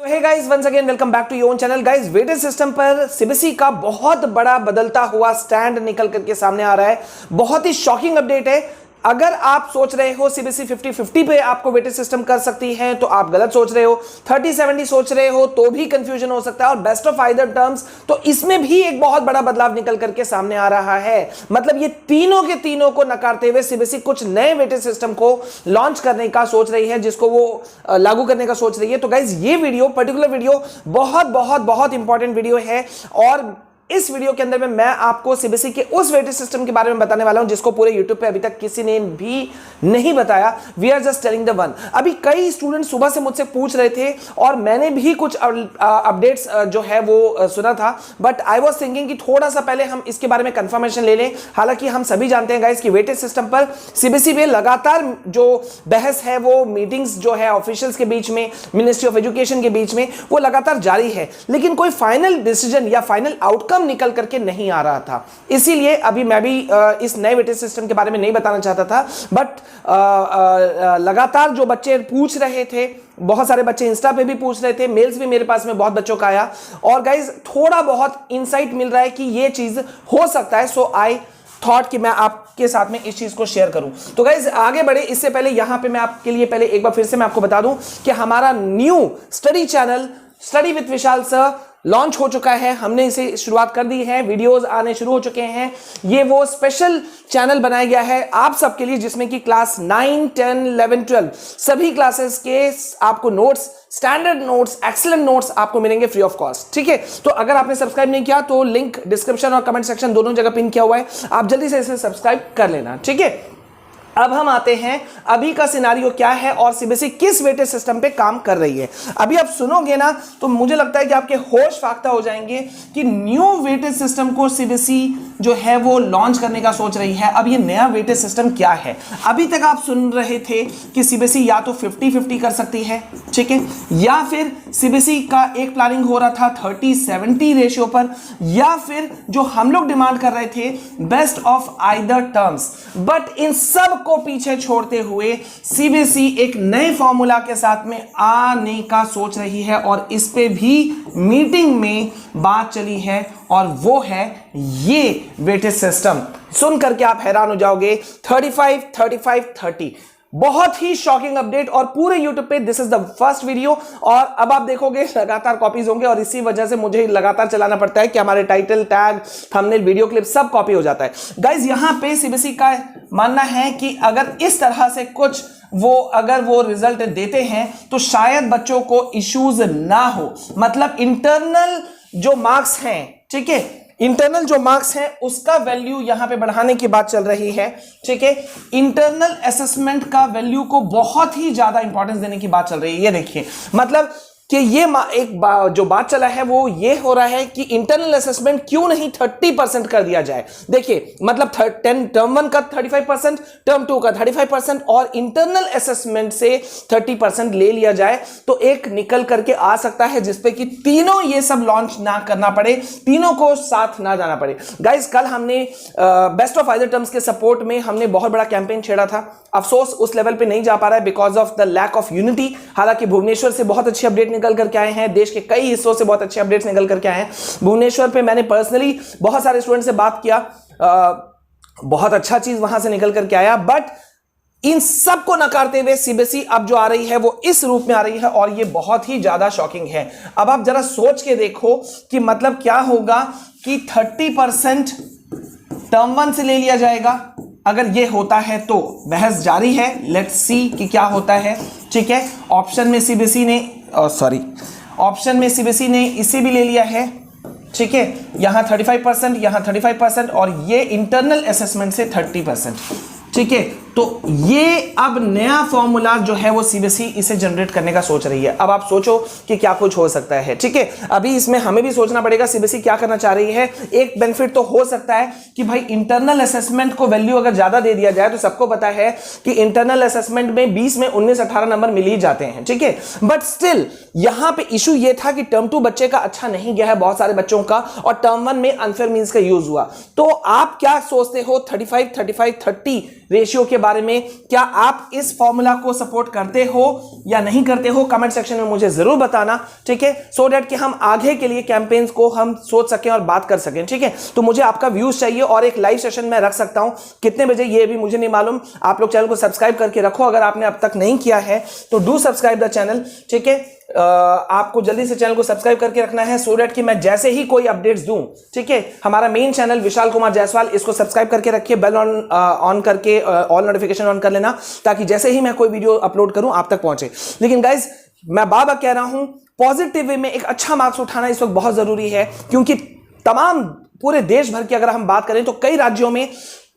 तो hey guys, once again welcome back to your own channel. Guys, weightage system पर CBSE का बहुत बड़ा बदलता हुआ स्टैंड निकल करके सामने आ रहा है। बहुत ही शॉकिंग अपडेट है। अगर आप सोच रहे हो सीबीएसई 50-50 पे आपको वेटेज सिस्टम कर सकती है तो आप गलत सोच रहे हो। 30-70 सोच रहे हो तो भी कंफ्यूजन हो सकता है। और बेस्ट ऑफ आइदर टर्म्स, तो इसमें भी एक बहुत बड़ा बदलाव निकल करके सामने आ रहा है। मतलब ये तीनों के तीनों को नकारते हुए सीबीएसई कुछ नए वेटेज सिस्टम को लॉन्च करने का सोच रही है, जिसको वो लागू करने का सोच रही है। तो गाइज, ये वीडियो, पर्टिकुलर वीडियो बहुत बहुत बहुत इंपॉर्टेंट वीडियो है। और इस वीडियो के अंदर में मैं आपको सीबीएसई के उस वेटेज सिस्टम के बारे में बताने वाला हूं जिसको पूरे यूट्यूब पे अभी तक किसी ने भी नहीं बताया। We are just telling the one. अभी कई स्टूडेंट सुबह से मुझसे पूछ रहे थे और मैंने भी कुछ अपडेट्स जो है वो सुना था, बट आई वाज थिंकिंग कि थोड़ा सा पहले हम इसके बारे में कंफर्मेशन ले लें। हालांकि हम सभी जानते हैं गाइस कि वेटेज सिस्टम पर सीबीएसई में लगातार जो बहस है, वो मीटिंग्स जो है ऑफिशियल्स के बीच में, मिनिस्ट्री ऑफ एजुकेशन के बीच में, वो लगातार जारी है। लेकिन कोई फाइनल डिसीजन या फाइनल आउटकम निकल करके नहीं आ रहा था। इसीलिए अभी मैं भी इस नए वेटेज सिस्टम के बारे में नहीं बताना चाहता था। बट लगातार जो बच्चे पूछ रहे थे, बहुत सारे बच्चे इंस्टा पे भी पूछ रहे थे, मेल्स भी मेरे पास में बहुत बच्चों का आया, और गाइज थोड़ा बहुत इंसाइट मिल रहा है कि ये चीज हो सकता है। सो आई थॉट कि मैं आपके साथ में इस चीज को शेयर करूं। तो गाइज, आगे बढ़े इससे पहले यहां पे मैं आपके लिए पहले एक बार फिर से मैं आपको बता दूं कि हमारा new study channel study with Vishal sir launch हो चुका है। हमने इसे शुरुआत कर दी है, वीडियोस आने शुरू हो चुके हैं। ये वो स्पेशल चैनल बनाया गया है आप सबके लिए, जिसमें कि क्लास 9, 10, 11, 12 सभी क्लासेस के आपको notes, standard notes, excellent notes आपको मिलेंगे फ्री ऑफ कॉस्ट। ठीक है, तो अगर आपने सब्सक्राइब नहीं किया तो लिंक डिस्क्रिप्शन और कमेंट सेक्शन दोनों जगह पिन किया हुआ है, आप जल्दी से इसे सब्सक्राइब कर लेना। ठीक है, अब हम आते हैं अभी का सिनारियो क्या है और सीबीएसई किस वेटेज सिस्टम पे काम कर रही है। अभी आप सुनोगे ना तो मुझे लगता है कि आपके होश फाख्ता हो जाएंगे कि न्यू वेटेज सिस्टम को सीबीएसई जो है वो लॉन्च करने का सोच रही है। अब ये नया वेटेज सिस्टम क्या है? अभी तक आप सुन रहे थे कि सीबीएसई या तो 50-50 कर सकती है, ठीक है, या फिर सीबीएसई का एक प्लानिंग हो रहा था 30-70 रेशियो पर, या फिर जो हम लोग डिमांड कर रहे थे best of either terms. But in सब को पीछे छोड़ते हुए सीबीएसई एक नए फॉर्मूला के साथ में आने का सोच रही है, और इस पे भी मीटिंग में बात चली है, और वो है ये वेटेज सिस्टम। सुन करके आप हैरान हो जाओगे। 35-35-30 बहुत ही शॉकिंग अपडेट, और पूरे YouTube पे this is the first video. और अब आप देखोगे लगातार कॉपीज होंगे, और इसी वजह से मुझे लगातार चलाना पड़ता है कि हमारे title, tag, thumbnail, video clip सब कॉपी हो जाता है। गाइज, यहां पे सीबीएसई का मानना है कि अगर इस तरह से कुछ अगर वो रिजल्ट देते हैं तो शायद बच्चों को इश्यूज ना हो। मतलब इंटरनल जो मार्क्स हैं, ठीक है, इंटरनल जो मार्क्स हैं उसका वैल्यू यहां पे बढ़ाने की बात चल रही है। ठीक है, इंटरनल असेसमेंट का वैल्यू को बहुत ही ज्यादा इंपॉर्टेंस देने की बात चल रही है। ये देखिए, मतलब कि ये जो बात चला है वो ये हो रहा है कि इंटरनल असेसमेंट क्यों नहीं 30% कर दिया जाए। देखिए, मतलब टर्म 1 का 35%, टर्म 2 का 35%, और इंटरनल असेसमेंट से 30% ले लिया जाए तो एक निकल करके आ सकता है जिसपे कि तीनों ये सब लॉन्च ना करना पड़े, तीनों को साथ ना जाना पड़े। गाइस, कल हमने बेस्ट ऑफ आइदर टर्म्स के सपोर्ट में हमने बहुत बड़ा कैंपेन छेड़ा था। अफसोस उस लेवल पे नहीं जा पा रहा है because of the lack of unity. हालांकि भुवनेश्वर से बहुत अच्छी अपडेट निकल करके आए हैं, देश के कई हिस्सों से बहुत अच्छे अपडेट्स निकल करके आए हैं। भुवनेश्वर पे मैंने पर्सनली बहुत सारे स्टूडेंट से बात किया, बहुत अच्छा चीज वहां से निकल करके आया। बट इन सब को नकारते हुए सीबीएसई अब जो आ रही है वो इस रूप में आ रही है, और ये बहुत ही ज्यादा शॉकिंग है। अब आप जरा सोच के देखो कि मतलब क्या होगा कि 30% टर्म 1 से ले लिया जाएगा। अगर ये होता है तो बहस जारी है, लेट्स सी कि क्या होता है। ठीक है, ऑप्शन में सीबीएसई ने इसे भी ले लिया है। ठीक है, यहां 35%, यहां 35%, और ये इंटरनल असेसमेंट से 30%। ठीक है, तो ये अब नया फॉर्मूला जो है वो सीबीएसई इसे जनरेट करने का सोच रही है। अब आप सोचो कि क्या कुछ हो सकता है। ठीक है, अभी इसमें हमें भी सोचना पड़ेगा सीबीएसई क्या करना चाह रही है। एक बेनिफिट तो हो सकता है कि भाई इंटरनल असेसमेंट को वैल्यू अगर ज्यादा दे दिया जाए, तो सबको पता है कि इंटरनल असेसमेंट में 20 में 19-18 नंबर मिल ही जाते हैं। ठीक है, बट स्टिल यहां पे इशू ये था कि टर्म 2 बच्चे का अच्छा नहीं गया है, बहुत सारे बच्चों का, और टर्म 1 में अनफेयर मींस का यूज हुआ। तो आप क्या सोचते हो, 35-35-30 रेशियो के बारे में, क्या आप इस फॉर्मूला को सपोर्ट करते हो या नहीं करते हो, कमेंट सेक्शन में मुझे जरूर बताना, ठीक है, सो दैट कि हम आगे के लिए कैंपेन्स को हम सोच सकें और बात कर सकें, ठीक है। तो मुझे आपका व्यूज चाहिए और एक लाइव सेशन में रख सकता हूं, कितने बजे ये भी मुझे नहीं मालूम। आप लोग चैनल को सब्सक्राइब करके रखो, अगर आपने अब तक नहीं किया है तो डू सब्सक्राइब द चैनल, ठीक है। आपको जल्दी से चैनल को सब्सक्राइब करके रखना है सो दैट कि मैं जैसे ही कोई अपडेट्स दूं, ठीक है, हमारा मेन चैनल विशाल कुमार जायसवाल, इसको सब्सक्राइब करके रखिए, बेल ऑन करके ऑल नोटिफिकेशन ऑन कर लेना, ताकि जैसे ही मैं कोई वीडियो अपलोड करूं आप तक पहुंचे। लेकिन गाइज मैं बार बार कह रहा हूं, पॉजिटिव वे में एक अच्छा मार्क्स उठाना इस वक्त बहुत जरूरी है, क्योंकि तमाम पूरे देश भर की अगर हम बात करें तो कई राज्यों में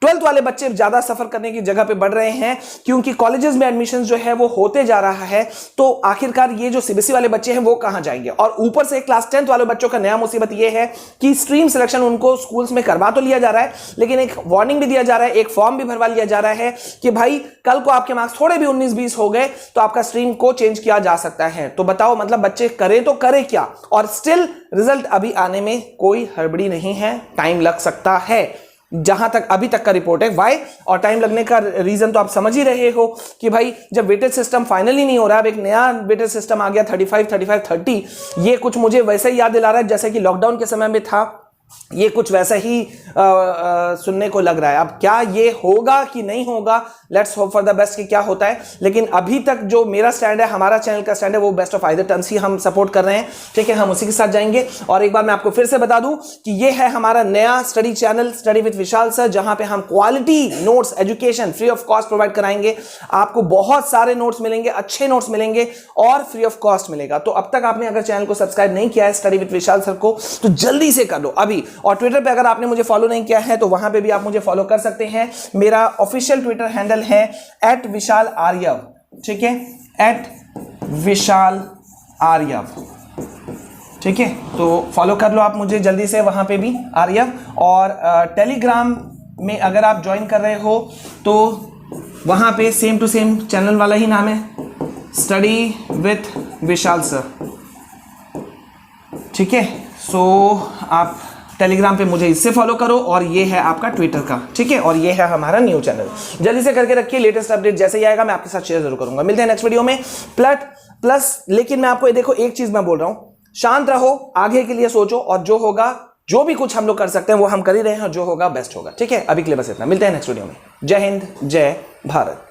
12th वाले बच्चे ज्यादा सफर करने की जगह पे बढ़ रहे हैं, क्योंकि कॉलेजेस में एडमिशन जो है वो होते जा रहा है। तो आखिरकार ये जो सीबीएसई वाले बच्चे हैं वो कहां जाएंगे, और ऊपर से क्लास 10th वाले बच्चों का नया मुसीबत ये है कि स्ट्रीम सिलेक्शन उनको स्कूल्स में करवा तो लिया जा रहा है, लेकिन एक वार्निंग भी दिया जा रहा है, एक फॉर्म भी भरवा लिया जा रहा है कि भाई कल को आपके मार्क्स थोड़े भी 19-20 हो गए तो आपका स्ट्रीम को चेंज किया जा सकता है। तो बताओ मतलब बच्चे करें तो करें क्या, और स्टिल रिजल्ट अभी आने में कोई हड़बड़ी नहीं है, टाइम लग सकता है, जहां तक अभी तक का रिपोर्ट है। वाई, और टाइम लगने का रीजन तो आप समझ ही रहे हो कि भाई जब वेटेज सिस्टम फाइनली नहीं हो रहा, अब एक नया वेटेज सिस्टम आ गया 35-35-30, ये कुछ मुझे वैसे ही याद दिला रहा है जैसे कि लॉकडाउन के समय में था, ये कुछ वैसा ही सुनने को लग रहा है। अब क्या ये होगा कि नहीं होगा, let's hope for the best कि क्या होता है, लेकिन अभी तक जो मेरा स्टैंड है, हमारा चैनल का स्टैंड है, वो बेस्ट ऑफ आइदर टर्म्स ही हम सपोर्ट कर रहे हैं, ठीक है, हम उसी के साथ जाएंगे। और एक बार मैं आपको फिर से बता दूं कि ये है हमारा नया study channel study with Vishal sir, जहां पे हम quality notes education free of cost provide कराएंगे। आपको बहुत सारे नोट्स मिलेंगे, अच्छे नोट्स मिलेंगे और फ्री ऑफ कॉस्ट मिलेगा। तो अब तक आपने अगर चैनल को सब्सक्राइब नहीं किया है स्टडी विद विशाल सर को, तो जल्दी से कर लो अभी। और ट्विटर पे अगर आपने मुझे फॉलो नहीं किया है तो वहां पे भी आप मुझे फॉलो कर सकते हैं। मेरा ऑफिशियल ट्विटर हैंडल है @विशाल_आर्यव, ठीक है, @विशाल_आर्यव, ठीक है, तो फॉलो कर लो आप मुझे जल्दी से वहां पे भी आर्यव। और टेलीग्राम में अगर आप ज्वाइन कर रहे हो तो वहां पे सेम टू सेम चैनल वाला ही नाम है, स्टडी विथ विशाल सर, ठीक है। सो आप टेलीग्राम पे मुझे इससे फॉलो करो, और ये है आपका ट्विटर का, ठीक है, और ये है हमारा न्यू चैनल। जल्दी से करके रखिए, लेटेस्ट अपडेट जैसे ही आएगा मैं आपके साथ शेयर जरूर करूंगा। मिलते हैं नेक्स्ट वीडियो में प्लस। लेकिन मैं आपको देखो एक चीज मैं बोल रहा हूं, शांत रहो, आगे के लिए सोचो, और जो होगा, जो भी कुछ हम लोग कर सकते हैं वो हम कर ही रहे हैं, और जो होगा बेस्ट होगा, ठीक है। अभी के लिए बस इतना, मिलते हैं नेक्स्ट वीडियो में। जय हिंद, जय भारत।